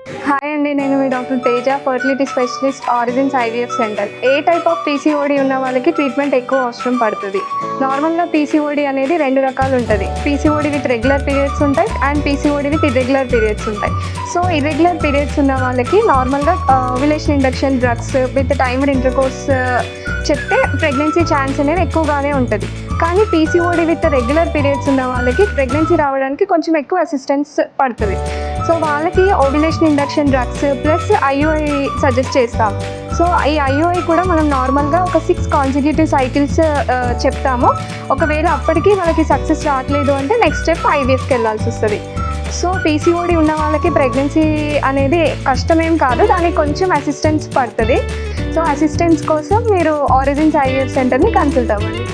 Hi అండి, నేను మీ doctor Teja, fertility specialist, Origins IVF centre. ఏ టైప్ ఆఫ్ పీసీఓడి ఉన్న వాళ్ళకి ట్రీట్మెంట్ ఎక్కువ అవసరం పడుతుంది. నార్మల్గా పీసీఓడి అనేది రెండు రకాలు ఉంటుంది. పీసీఓడి విత్ రెగ్యులర్ పీరియడ్స్ ఉంటాయి and PCOD with irregular periods ఉంటాయి. సో ఇర్రెగ్యులర్ పీరియడ్స్ ఉన్న వాళ్ళకి నార్మల్గా ovulation induction drugs with timed intercourse చెప్తే ప్రెగ్నెన్సీ ఛాన్స్ అనేది ఎక్కువగానే ఉంటుంది. కానీ పీసీఓడి విత్ రెగ్యులర్ పీరియడ్స్ ఉన్న వాళ్ళకి ప్రెగ్నెన్సీ రావడానికి కొంచెం ఎక్కువ అసిస్టెన్స్ పడుతుంది. సో వాళ్ళకి ovulation induction drugs plus IUI suggest చేస్తాం. సో ఈ ఐయుఐ కూడా మనం నార్మల్గా ఒక 6 కాన్సిక్యూటివ్ సైకిల్స్ చెప్తాము. ఒకవేళ అప్పటికి వాళ్ళకి సక్సెస్ రావట్లేదు అంటే నెక్స్ట్ స్టెప్ ఐవీఎఫ్కి వెళ్ళాల్సి వస్తుంది. సో పీసీఓడి ఉన్న వాళ్ళకి ప్రెగ్నెన్సీ అనేది కష్టమేం కాదు, దానికి కొంచెం అసిస్టెన్స్ పడుతుంది. సో అసిస్టెన్స్ కోసం మీరు ఆరిజిన్స్ ఐవీఎఫ్ సెంటర్ని కన్సల్ట్ అవ్వండి.